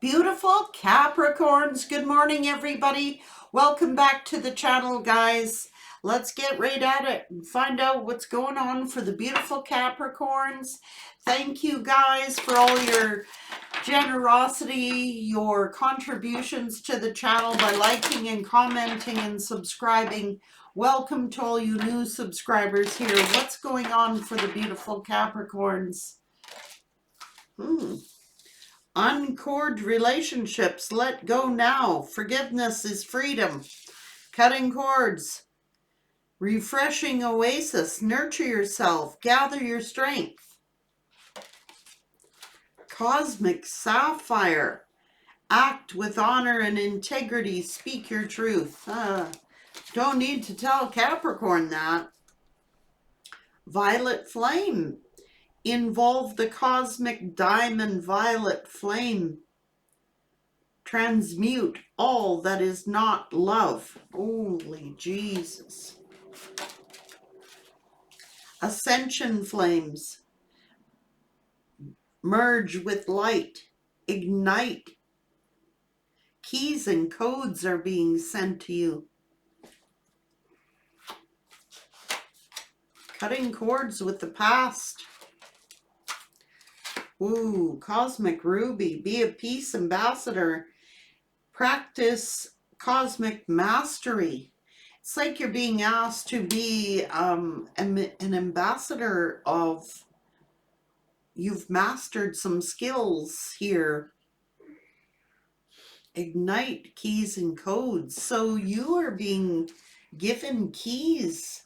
Beautiful Capricorns, good morning everybody. Welcome back to the channel, guys. Let's get right at it and find out what's going on for the beautiful Capricorns. Thank you guys for all your generosity, your contributions to the channel by liking and commenting and subscribing. Welcome to all you new subscribers here. What's going on for the beautiful Capricorns? Uncord relationships, let go now. Forgiveness is freedom. Cutting cords, refreshing oasis, nurture yourself, gather your strength. Cosmic sapphire, act with honor and integrity, speak your truth. Don't need to tell Capricorn that. Violet flame, involve the cosmic diamond violet flame. Transmute all that is not love. Holy Jesus. Ascension flames. Merge with light. Ignite. Keys and codes are being sent to you. Cutting cords with the past. Ooh, cosmic ruby. Be a peace ambassador. Practice cosmic mastery. It's like you're being asked to be an ambassador of, you've mastered some skills here. Ignite keys and codes. So you are being given keys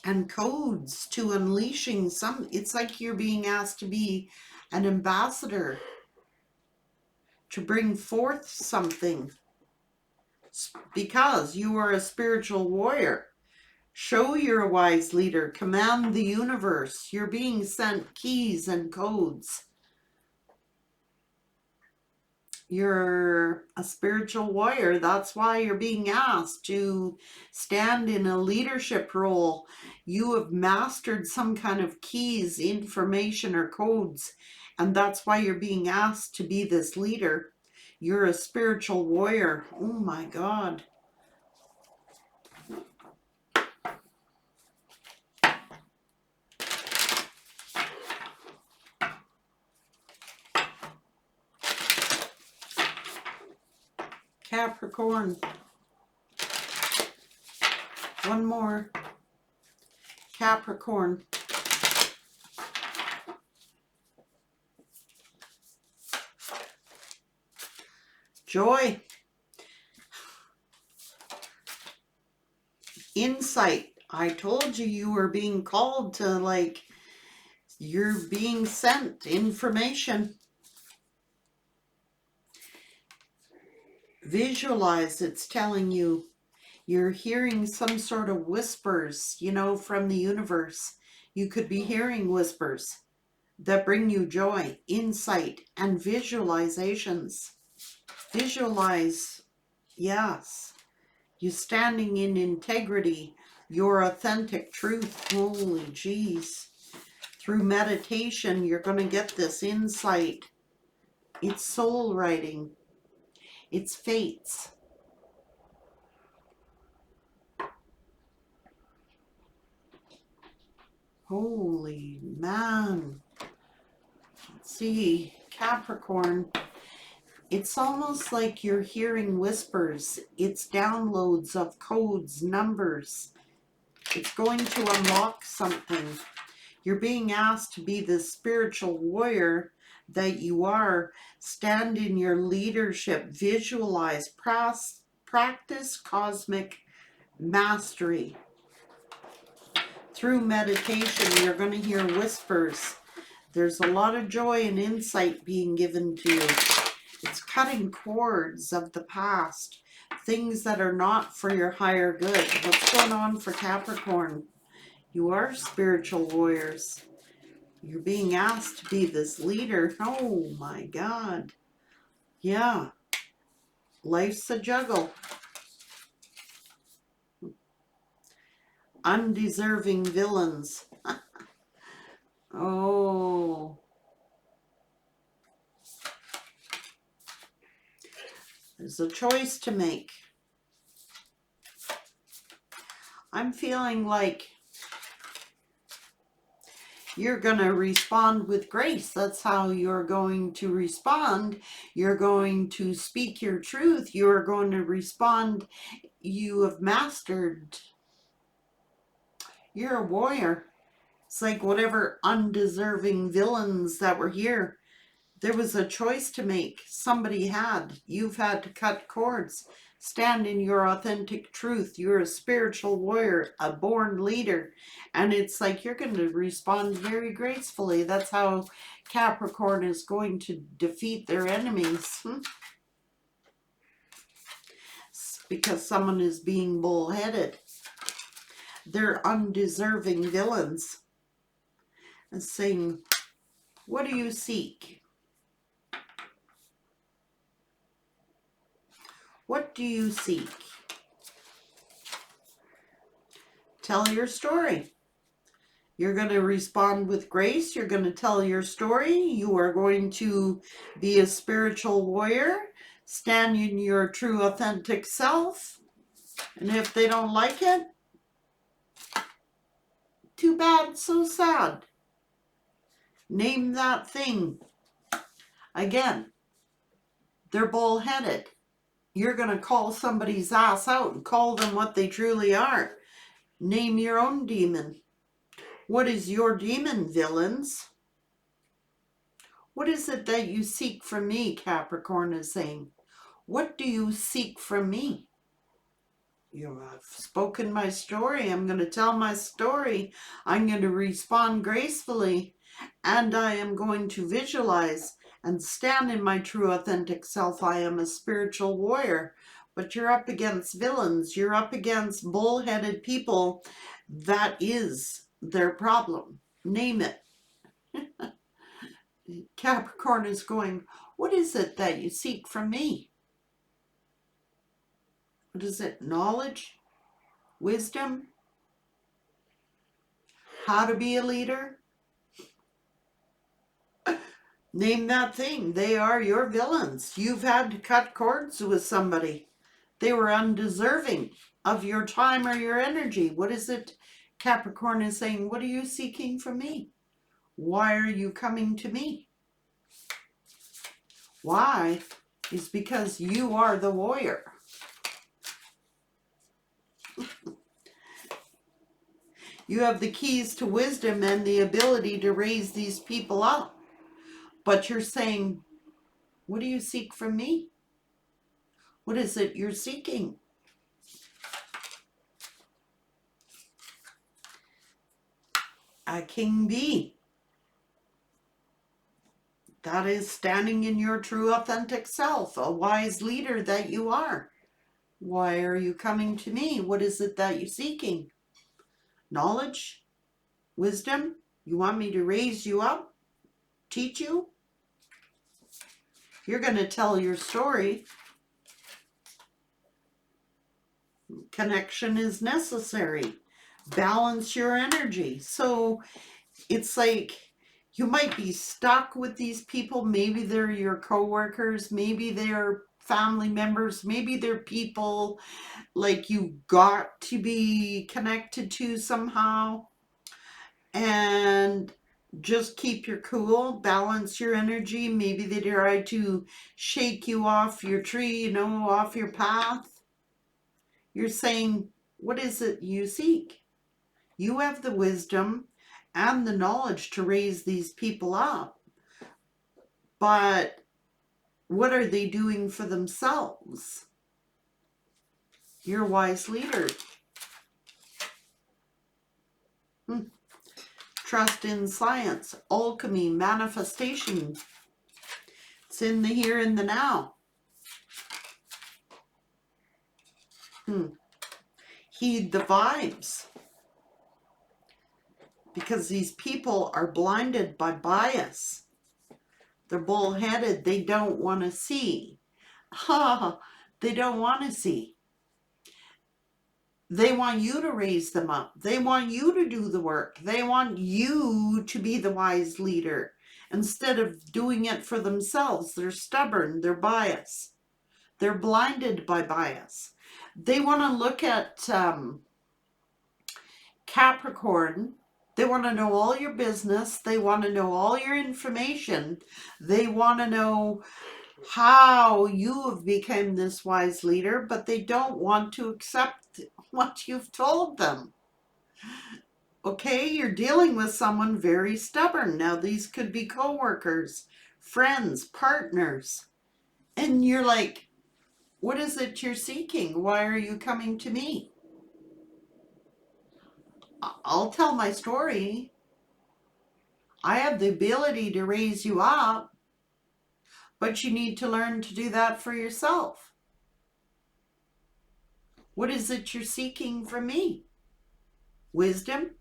and codes to unleashing some, it's like you're being asked to be an ambassador to bring forth something because you are a spiritual warrior. Show you're a wise leader. Command the universe. You're being sent keys and codes. You're a spiritual warrior. That's why you're being asked to stand in a leadership role. You have mastered some kind of keys, information, or codes, and that's why you're being asked to be this leader. You're a spiritual warrior. Oh my God. Capricorn. One more. Capricorn. Joy. Insight. I told you you were being called to, like, you're being sent information. Visualize, it's telling you. You're hearing some sort of whispers, you know, from the universe. You could be hearing whispers that bring you joy, insight, and visualizations. Visualize, yes. You standing in integrity, your authentic truth. Holy jeez. Through meditation, you're going to get this insight. It's soul writing. It's fates. Holy man. Let's see, Capricorn. It's almost like you're hearing whispers. It's downloads of codes, numbers. It's going to unlock something. You're being asked to be the spiritual warrior that you are. Stand in your leadership. Visualize. Practice cosmic mastery. Through meditation, you're going to hear whispers. There's a lot of joy and insight being given to you. It's cutting cords of the past, things that are not for your higher good. What's going on for Capricorn? You are spiritual warriors. You're being asked to be this leader. Oh my God. Yeah. Life's a juggle. Undeserving villains. Oh. There's a choice to make. I'm feeling like you're going to respond with grace. That's how you're going to respond. You're going to speak your truth. You're going to respond. You have mastered. You're a warrior. It's like whatever undeserving villains that were here, there was a choice to make. Somebody had. You've had to cut cords. Stand in your authentic truth. You're a spiritual warrior, a born leader. And it's like you're going to respond very gracefully. That's how Capricorn is going to defeat their enemies. Because someone is being bullheaded. They're undeserving villains. And saying, what do you seek? What do you seek? Tell your story. You're going to respond with grace. You're going to tell your story. You are going to be a spiritual warrior. Stand in your true authentic self. And if they don't like it, too bad, so sad. Name that thing. Again, they're bullheaded. You're going to call somebody's ass out and call them what they truly are. Name your own demon. What is your demon, villains? What is it that you seek from me, Capricorn is saying? What do you seek from me? You have spoken my story. I'm going to tell my story. I'm going to respond gracefully. And I am going to visualize and stand in my true authentic self. I am a spiritual warrior. But you're up against villains. You're up against bullheaded people. That is their problem. Name it. Capricorn is going, what is it that you seek from me? What is it? Knowledge? Wisdom? How to be a leader? Name that thing. They are your villains. You've had to cut cords with somebody. They were undeserving of your time or your energy. What is it? Capricorn is saying, what are you seeking from me? Why are you coming to me? Why? Is because you are the warrior. You have the keys to wisdom and the ability to raise these people up. But you're saying, what do you seek from me? What is it you're seeking? A king bee. That is standing in your true authentic self, a wise leader that you are. Why are you coming to me? What is it that you're seeking? Knowledge? Wisdom? You want me to raise you up? Teach you? You're going to tell your story. Connection is necessary. Balance your energy. So it's like you might be stuck with these people. Maybe they're your coworkers. Maybe they're family members. Maybe they're people like you got to be connected to somehow. And just keep your cool, balance your energy. Maybe they try to shake you off your tree, you know, off your path. You're saying, what is it you seek? You have the wisdom and the knowledge to raise these people up. But what are they doing for themselves? You're a wise leader. Trust in science, alchemy, manifestation. It's in the here and the now. Heed the vibes. Because these people are blinded by bias. They're bullheaded. They don't want to see. They don't want to see. They want you to raise them up. They want you to do the work. They want you to be the wise leader. Instead of doing it for themselves, they're stubborn, they're biased. They're blinded by bias. They want to look at Capricorn. They want to know all your business. They want to know all your information. They want to know how you have become this wise leader, but they don't want to accept what you've told them. Okay, you're dealing with someone very stubborn. Now, these could be coworkers, friends, partners. And you're like, what is it you're seeking? Why are you coming to me? I'll tell my story. I have the ability to raise you up, but you need to learn to do that for yourself. What is it you're seeking from me? Wisdom?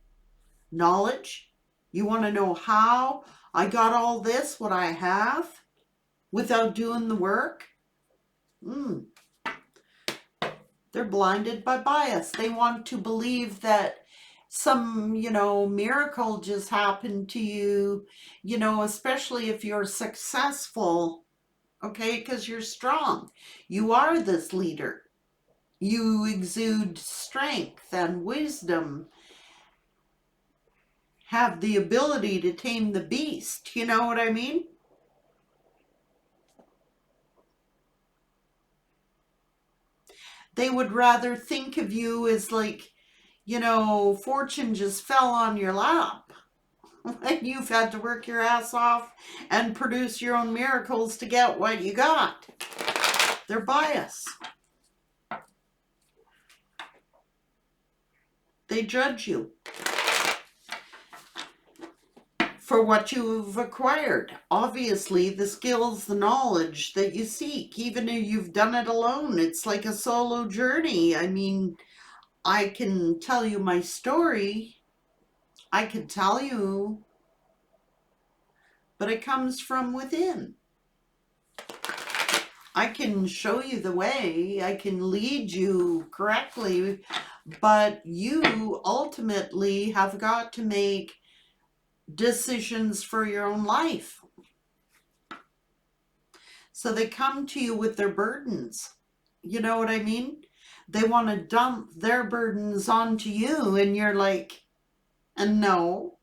Knowledge? You want to know how I got all this, what I have, without doing the work? They're blinded by bias. They want to believe that some, miracle just happened to you, especially if you're successful, okay, because you're strong. You are this leader. You exude strength and wisdom, have the ability to tame the beast. You know what I mean? They would rather think of you as like, fortune just fell on your lap. And you've had to work your ass off and produce your own miracles to get what you got. They're biased. They judge you for what you've acquired. Obviously, the skills, the knowledge that you seek, even if you've done it alone, it's like a solo journey. I mean, I can tell you my story. I can tell you, but it comes from within. I can show you the way. I can lead you correctly, but you ultimately have got to make decisions for your own life. So they come to you with their burdens. You know what I mean? They want to dump their burdens onto you, and you're like, no.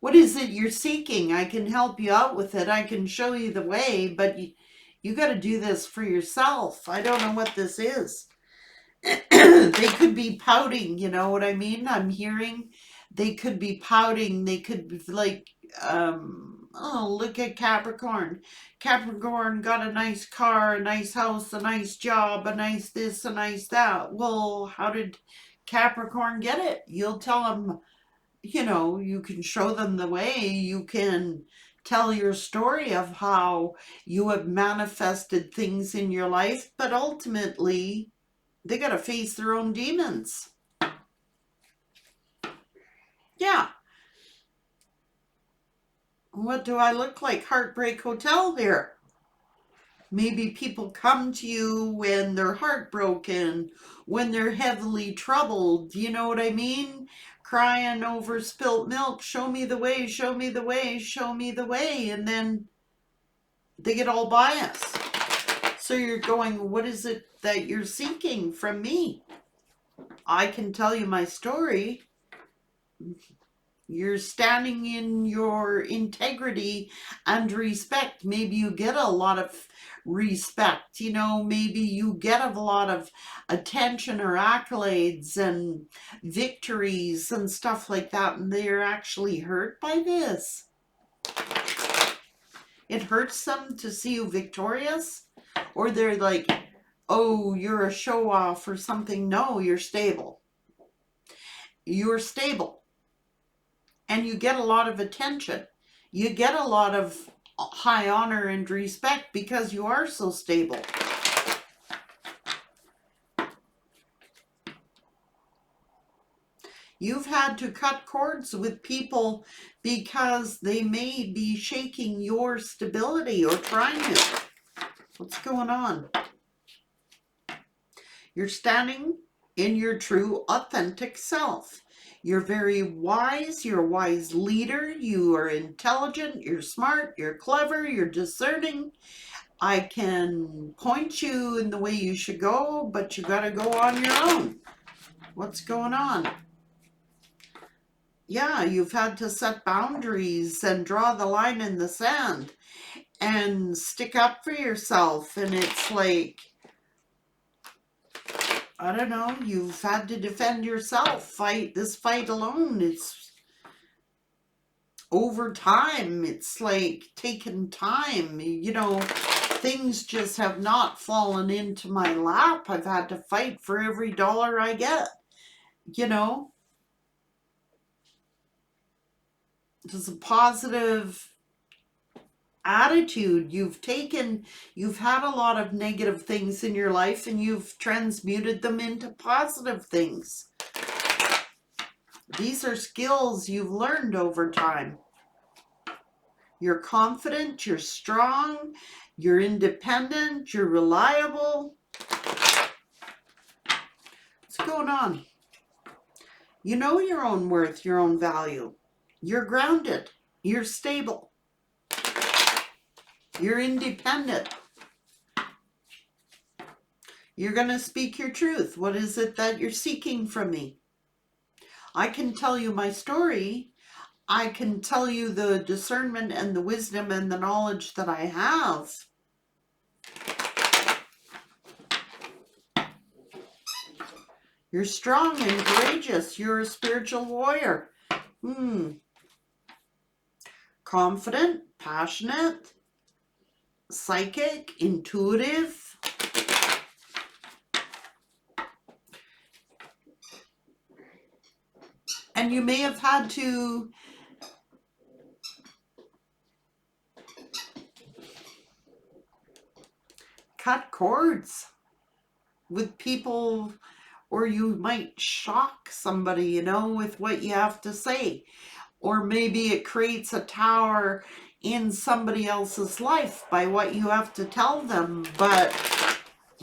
What is it you're seeking? I can help you out with it. I can show you the way, but you got to do this for yourself. I don't know what this is. They could be pouting, you know what I mean? I'm hearing they could be pouting. They could be like, oh, look at Capricorn. Capricorn got a nice car, a nice house, a nice job, a nice this, a nice that. Well, how did Capricorn get it? You'll tell them, you can show them the way. You can tell your story of how you have manifested things in your life, but ultimately, they got to face their own demons. Yeah. What do I look like? Heartbreak Hotel here. Maybe people come to you when they're heartbroken, when they're heavily troubled. You know what I mean? Crying over spilt milk. Show me the way, show me the way, show me the way. And then they get all biased. So you're going, what is it that you're seeking from me? I can tell you my story. You're standing in your integrity and respect. Maybe you get a lot of respect. Maybe you get a lot of attention or accolades and victories and stuff like that. And they're actually hurt by this. It hurts them to see you victorious. Or they're like, oh, you're a show off or something. No, you're stable. You're stable. And you get a lot of attention. You get a lot of high honor and respect because you are so stable. You've had to cut cords with people because they may be shaking your stability or trying to. What's going on? You're standing in your true, authentic self. You're very wise. You're a wise leader. You are intelligent. You're smart. You're clever. You're discerning. I can point you in the way you should go, but you got to go on your own. What's going on? Yeah, you've had to set boundaries and draw the line in the sand and stick up for yourself. And it's like, I don't know, you've had to defend yourself, fight this fight alone. It's over time. It's like taken time. You know, things just have not fallen into my lap. I've had to fight for every dollar I get, you know. It's a positive attitude you've taken. You've had a lot of negative things in your life and you've transmuted them into positive things. These are skills you've learned over time. You're confident, you're strong, you're independent, you're reliable. What's going on? You know your own worth, your own value. You're grounded, you're stable, you're independent. You're going to speak your truth. What is it that you're seeking from me? I can tell you my story. I can tell you the discernment and the wisdom and the knowledge that I have. You're strong and courageous. You're a spiritual warrior. Confident, passionate, psychic, intuitive. And you may have had to cut cords with people, or you might shock somebody, you know, with what you have to say. Or maybe it creates a tower in somebody else's life by what you have to tell them, but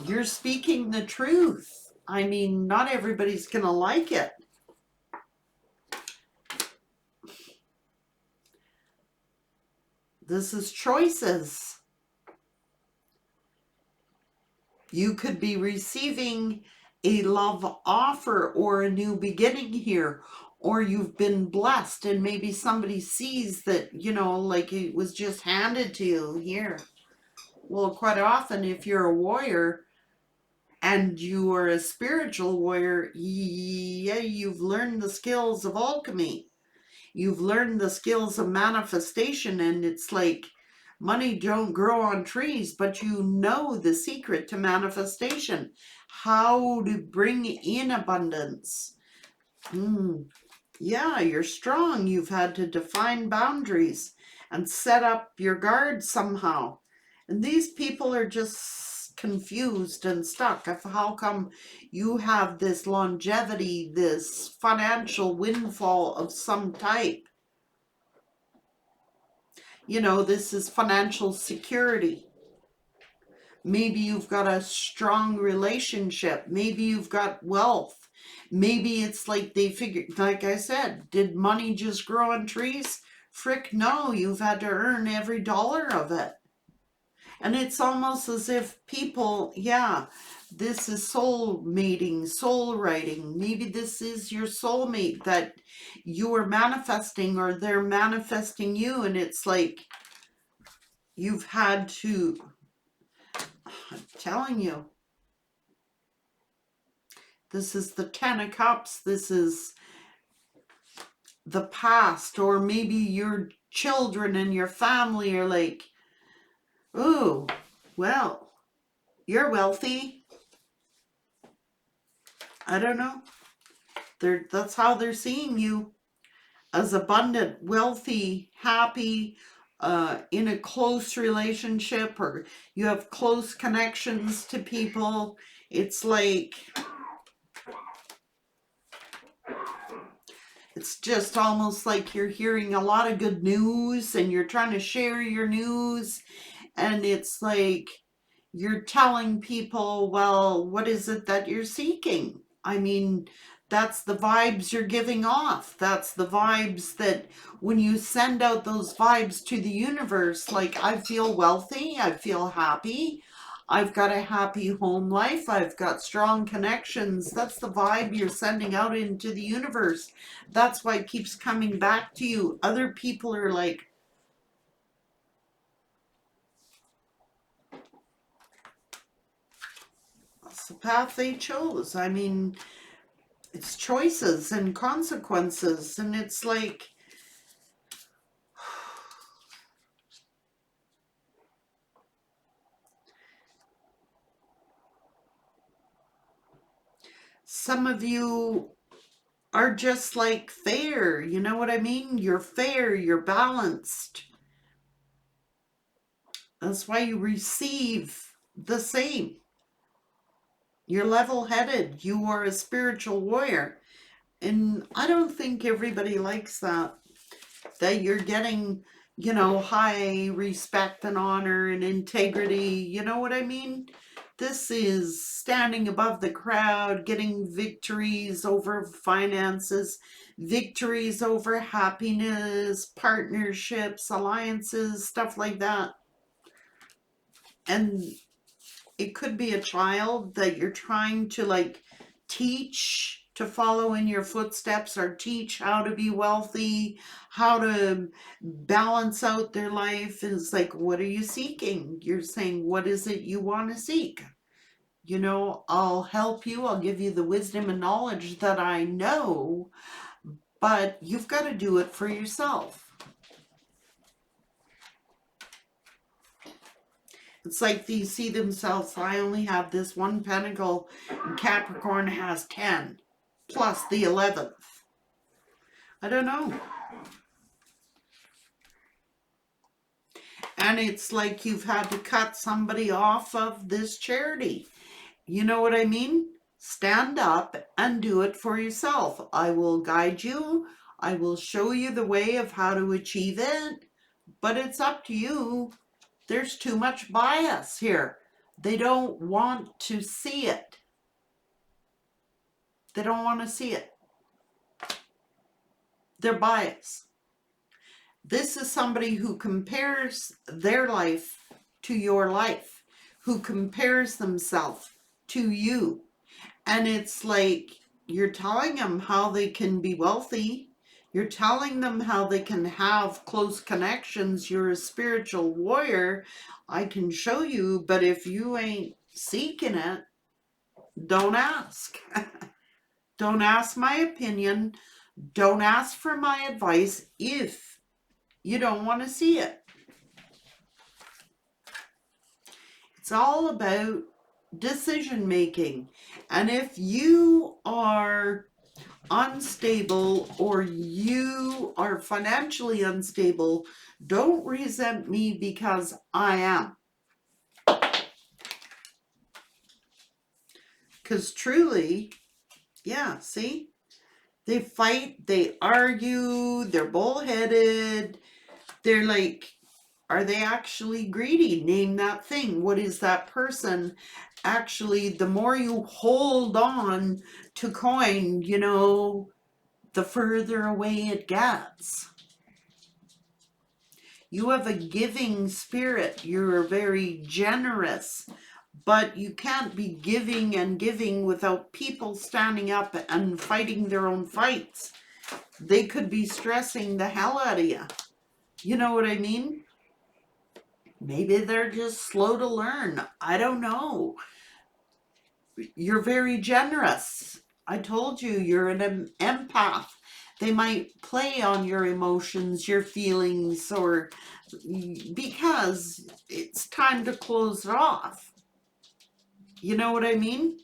you're speaking the truth. I mean, not everybody's going to like it. This is choices. You could be receiving a love offer or a new beginning here, or you've been blessed and maybe somebody sees that, you know, like it was just handed to you here. Well, quite often if you're a warrior and you are a spiritual warrior, yeah, you've learned the skills of alchemy. You've learned the skills of manifestation, and it's like money don't grow on trees, but you know the secret to manifestation, how to bring in abundance. Yeah, you're strong. You've had to define boundaries and set up your guard somehow. And these people are just confused and stuck of how come you have this longevity, this financial windfall of some type. You know, this is financial security. Maybe you've got a strong relationship. Maybe you've got wealth. Maybe it's like they figured, like I said, did money just grow on trees? Frick, no, you've had to earn every dollar of it. And it's almost as if people, yeah, this is soul mating, soul writing. Maybe this is your soulmate that you are manifesting, or they're manifesting you. And it's like you've had to, I'm telling you, this is the 10 of Cups. This is the past, or maybe your children and your family are like, oh, well, you're wealthy. I don't know. That's how they're seeing you, as abundant, wealthy, happy, in a close relationship, or you have close connections to people. It's like, it's just almost like you're hearing a lot of good news and you're trying to share your news. And it's like you're telling people, well, what is it that you're seeking? I mean, That's the vibes you're giving off. That's the vibes that when you send out those vibes to the universe, like I feel wealthy, I feel happy, I've got a happy home life, I've got strong connections. That's the vibe you're sending out into the universe. That's why it keeps coming back to you. Other people are like, that's the path they chose. I mean, it's choices and consequences, and it's like, some of you are just like fair. You know what I mean? You're fair, you're balanced. That's why you receive the same. You're level headed. You are a spiritual warrior. And I don't think everybody likes that. That you're getting, high respect and honor and integrity. You know what I mean? This is standing above the crowd, getting victories over finances, victories over happiness, partnerships, alliances, stuff like that. And it could be a child that you're trying to like teach to follow in your footsteps or teach how to be wealthy, how to balance out their life. And it's like, what are you seeking? You're saying, what is it you want to seek? I'll help you. I'll give you the wisdom and knowledge that I know, but you've got to do it for yourself. It's like they see themselves, I only have this one pentacle, and Capricorn has 10, plus the 11th. I don't know. And it's like you've had to cut somebody off of this charity. You know what I mean? Stand up and do it for yourself. I will guide you. I will show you the way of how to achieve it, but it's up to you. There's too much bias here. They don't want to see it. They don't want to see it. They're biased. This is somebody who compares their life to your life, who compares themselves to you. And it's like you're telling them how they can be wealthy. You're telling them how they can have close connections. You're a spiritual warrior. I can show you, but if you ain't seeking it, don't ask. Don't ask my opinion. Don't ask for my advice if you don't want to see it. It's all about decision making. And if you are unstable or you are financially unstable, don't resent me because I am. Because truly, yeah, see? They fight, they argue, they're bullheaded. They're like, are they actually greedy? Name that thing. What is that person? Actually, the more you hold on to coin, the further away it gets. You have a giving spirit. You're very generous. But you can't be giving and giving without people standing up and fighting their own fights. They could be stressing the hell out of you. You know what I mean? Maybe they're just slow to learn. I don't know. You're very generous. I told you, you're an empath. They might play on your emotions, your feelings, or because it's time to close it off. You know what I mean?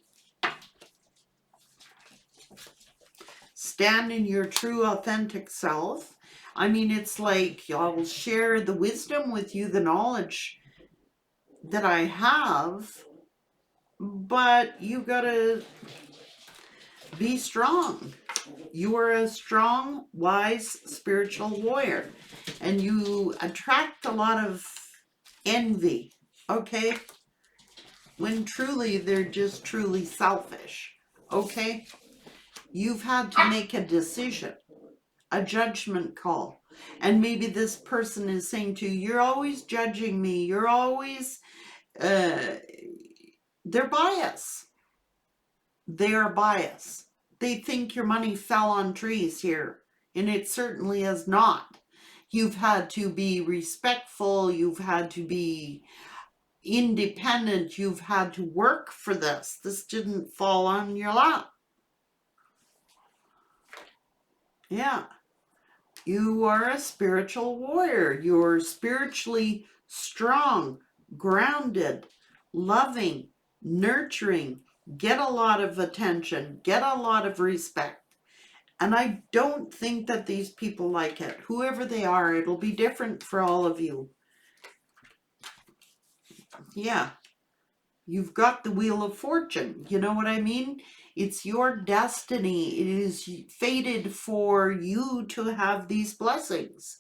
Stand in your true, authentic self. I mean, it's like I'll share the wisdom with you, the knowledge that I have, but you gotta be strong. You are a strong, wise, spiritual warrior, and you attract a lot of envy, okay? When truly they're just truly selfish, okay? You've had to make a decision, a judgment call. And maybe this person is saying to you, you're always judging me. You're always, they're biased. They are biased. They think your money fell on trees here, and it certainly has not. You've had to be respectful. You've had to be independent. You've had to work for this. This didn't fall on your lap. Yeah. You are a spiritual warrior. You're spiritually strong, grounded, loving, nurturing, get a lot of attention, get a lot of respect. And I don't think that these people like it. Whoever they are, it'll be different for all of you. Yeah. You've got the Wheel of Fortune. You know what I mean? It's your destiny. It is fated for you to have these blessings.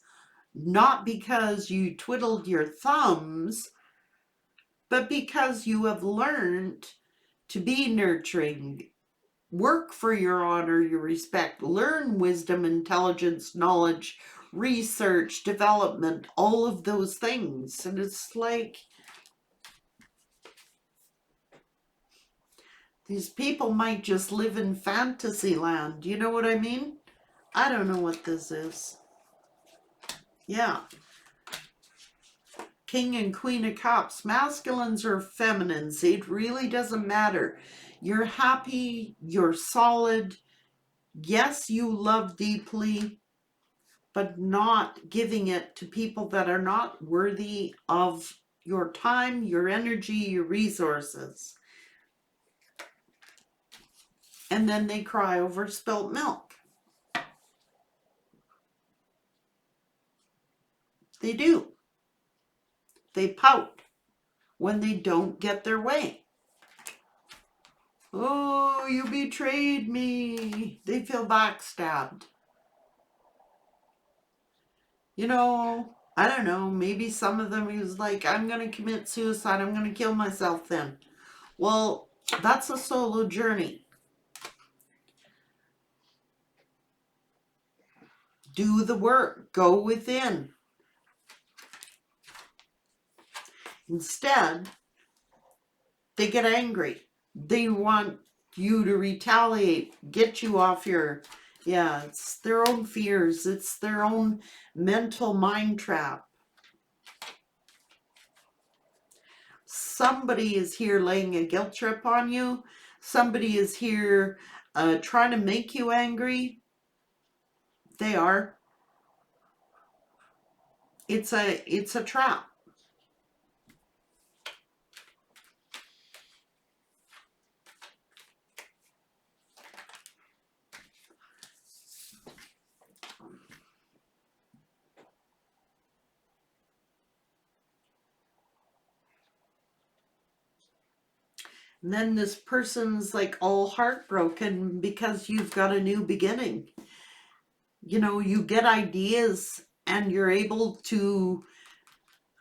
Not because you twiddled your thumbs, but because you have learned to be nurturing, work for your honor, your respect, learn wisdom, intelligence, knowledge, research, development, all of those things. And it's like, these people might just live in fantasy land. You know what I mean? I don't know what this is. Yeah. King and Queen of Cups, masculines or feminines, it really doesn't matter. You're happy, you're solid. Yes, you love deeply, but not giving it to people that are not worthy of your time, your energy, your resources. And then they cry over spilt milk. They do. They pout when they don't get their way. Oh, you betrayed me. They feel backstabbed. You know, I don't know, maybe some of them is like, I'm going to commit suicide. I'm going to kill myself then. Well, that's a solo journey. Do the work. Go within. Instead, they get angry. They want you to retaliate, get you off your, yeah, it's their own fears. It's their own mental mind trap. Somebody is here laying a guilt trip on you. Somebody is here trying to make you angry. They are. It's a trap. And then this person's like all heartbroken because you've got a new beginning. You know, you get ideas and you're able to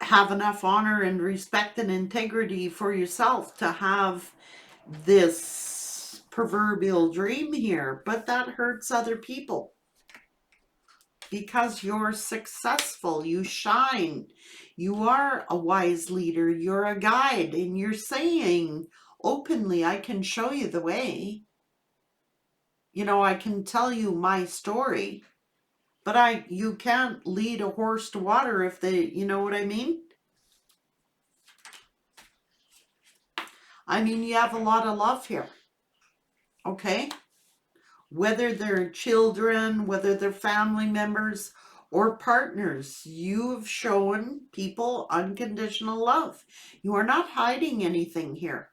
have enough honor and respect and integrity for yourself to have this proverbial dream here, but that hurts other people because you're successful, you shine, you are a wise leader, you're a guide, and you're saying openly, I can show you the way. You know, I can tell you my story, but you can't lead a horse to water if they, you know what I mean? I mean, you have a lot of love here, okay? Whether they're children, whether they're family members or partners, you have shown people unconditional love. You are not hiding anything here.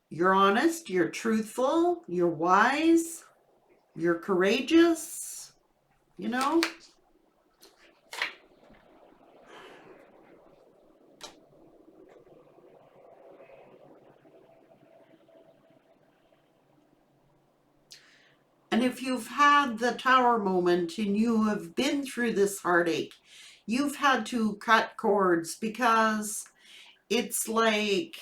You're honest, you're truthful, you're wise, you're courageous, you know? And if you've had the tower moment and you have been through this heartache, you've had to cut cords because it's like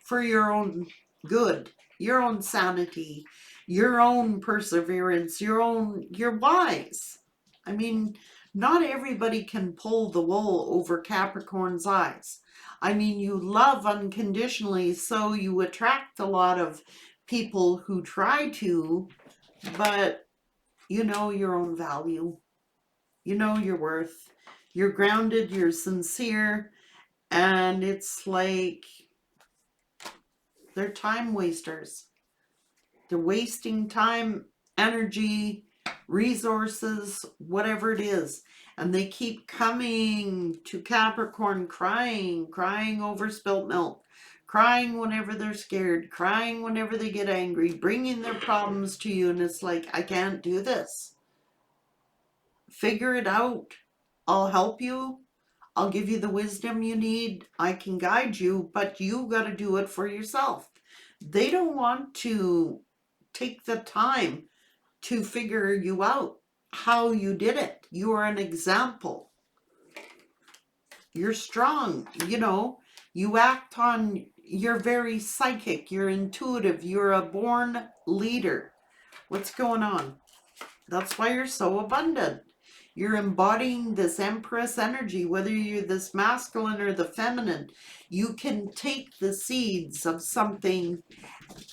for your own good. your own sanity, your own perseverance, you're wise. I mean, not everybody can pull the wool over Capricorn's eyes. I mean, you love unconditionally, so you attract a lot of people who try to, but you know your own value. You know your worth. You're grounded, you're sincere, and it's like they're time wasters. They're wasting time, energy, resources, whatever it is. And they keep coming to Capricorn crying, crying over spilt milk, crying whenever they're scared, crying whenever they get angry, bringing their problems to you. And it's like, I can't do this. Figure it out. I'll help you. I'll give you the wisdom you need. I can guide you, but you got to do it for yourself. They don't want to take the time to figure you out how you did it. You are an example. You're strong, you know, you act on, you're very psychic, you're intuitive, you're a born leader. What's going on? That's why you're so abundant. You're embodying this Empress energy, whether you're this masculine or the feminine. You can take the seeds of something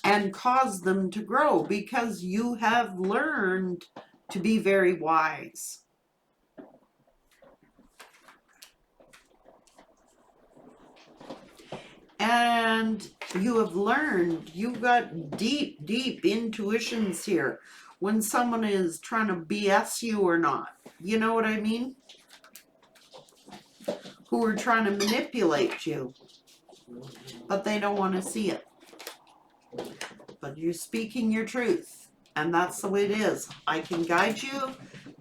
and cause them to grow because you have learned to be very wise. And you have learned, you got deep, deep intuitions here when someone is trying to BS you or not. You know what I mean? Who are trying to manipulate you, but they don't want to see it. But you're speaking your truth, and that's the way it is. I can guide you,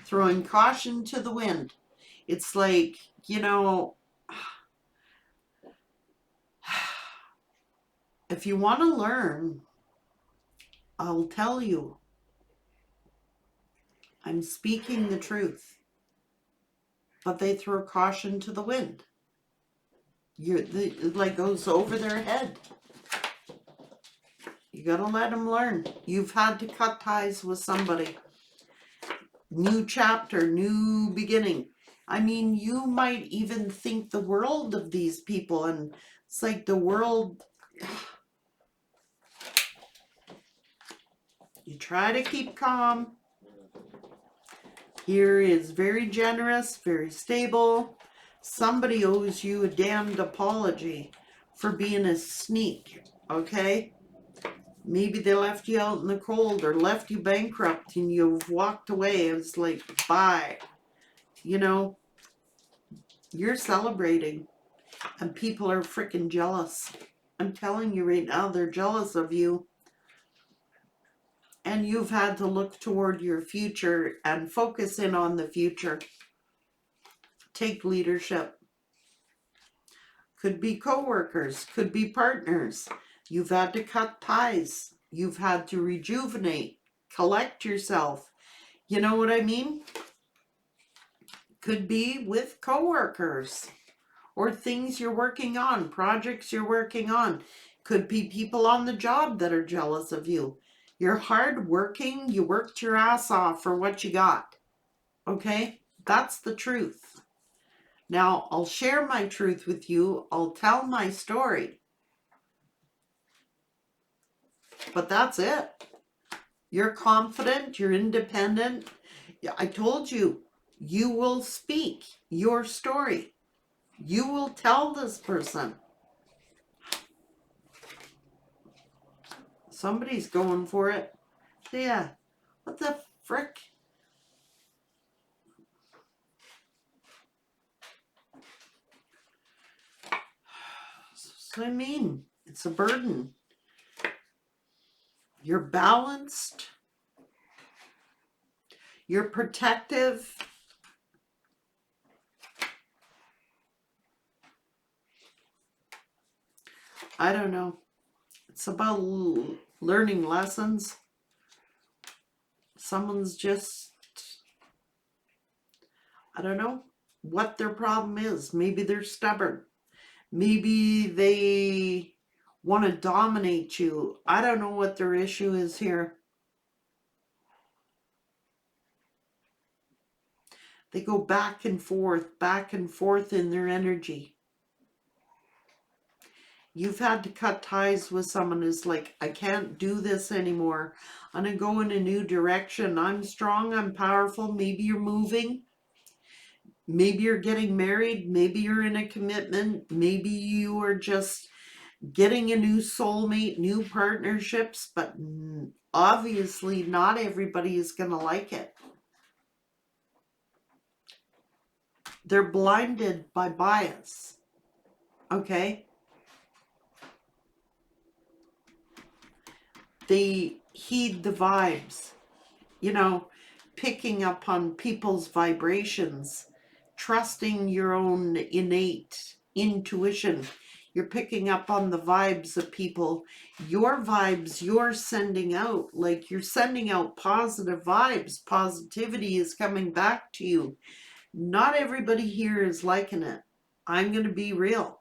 throwing caution to the wind. It's like, you know, if you want to learn, I'll tell you. I'm speaking the truth. But they throw caution to the wind. It like goes over their head. You gotta let them learn. You've had to cut ties with somebody. New chapter, new beginning. I mean, you might even think the world of these people, and it's like the world. You try to keep calm. Here is very generous, very stable. Somebody owes you a damned apology for being a sneak, okay? Maybe they left you out in the cold or left you bankrupt and you've walked away. It's like, bye. You know, you're celebrating and people are freaking jealous. I'm telling you right now, they're jealous of you. And you've had to look toward your future and focus in on the future. Take leadership. Could be co-workers, could be partners. You've had to cut ties. You've had to rejuvenate, collect yourself. You know what I mean? Could be with co-workers or things you're working on, projects you're working on. Could be people on the job that are jealous of you. You're hardworking. You worked your ass off for what you got. Okay? That's the truth. Now, I'll share my truth with you. I'll tell my story. But that's it. You're confident. You're independent. I told you, you will speak your story. You will tell this person. Somebody's going for it. Yeah. What the frick? So I mean, it's a burden. You're balanced. You're protective. I don't know. It's about learning lessons. Someone's just, I don't know what their problem is. Maybe they're stubborn. Maybe they want to dominate you. I don't know what their issue is here. They go back and forth in their energy. You've had to cut ties with someone who's like, I can't do this anymore. I'm going to go in a new direction. I'm strong, I'm powerful. Maybe you're moving. Maybe you're getting married. Maybe you're in a commitment. Maybe you are just getting a new soulmate, new partnerships. But obviously not everybody is going to like it. They're blinded by bias. Okay? They heed the vibes, you know, picking up on people's vibrations, trusting your own innate intuition. You're picking up on the vibes of people. Your vibes you're sending out, like you're sending out positive vibes. Positivity is coming back to you. Not everybody here is liking it. I'm going to be real.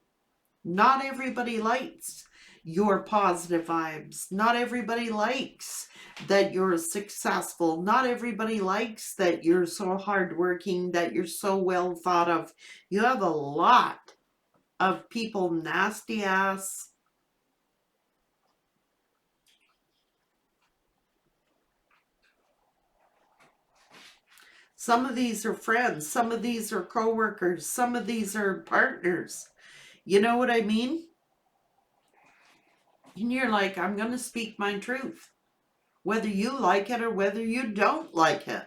Not everybody likes your positive vibes. Not everybody likes that you're successful. Not everybody likes that you're so hardworking, that you're so well thought of. You have a lot of people nasty ass. Some of these are friends. Some of these are coworkers. Some of these are partners. You know what I mean? And you're like, I'm going to speak my truth, whether you like it or whether you don't like it.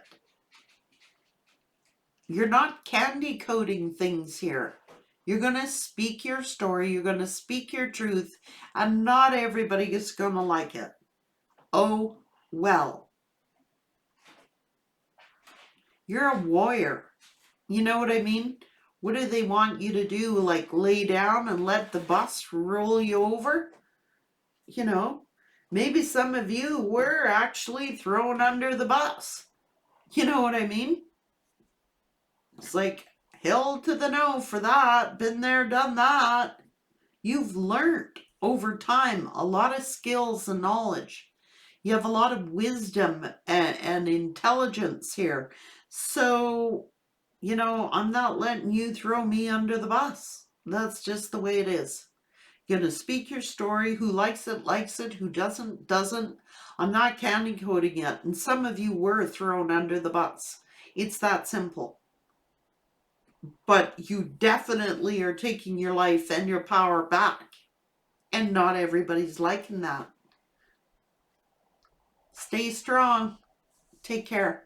You're not candy coating things here. You're going to speak your story. You're going to speak your truth. And not everybody is going to like it. Oh, well. You're a warrior. You know what I mean? What do they want you to do? Like lay down and let the bus roll you over? You know? Maybe some of you were actually thrown under the bus. You know what I mean? It's like, hell to the no for that. Been there, done that. You've learned over time a lot of skills and knowledge. You have a lot of wisdom and intelligence here. So, you know, I'm not letting you throw me under the bus. That's just the way it is. You're going to speak your story. Who likes it, likes it. Who doesn't, doesn't. I'm not candy coating it. And some of you were thrown under the bus. It's that simple. But you definitely are taking your life and your power back. And not everybody's liking that. Stay strong. Take care.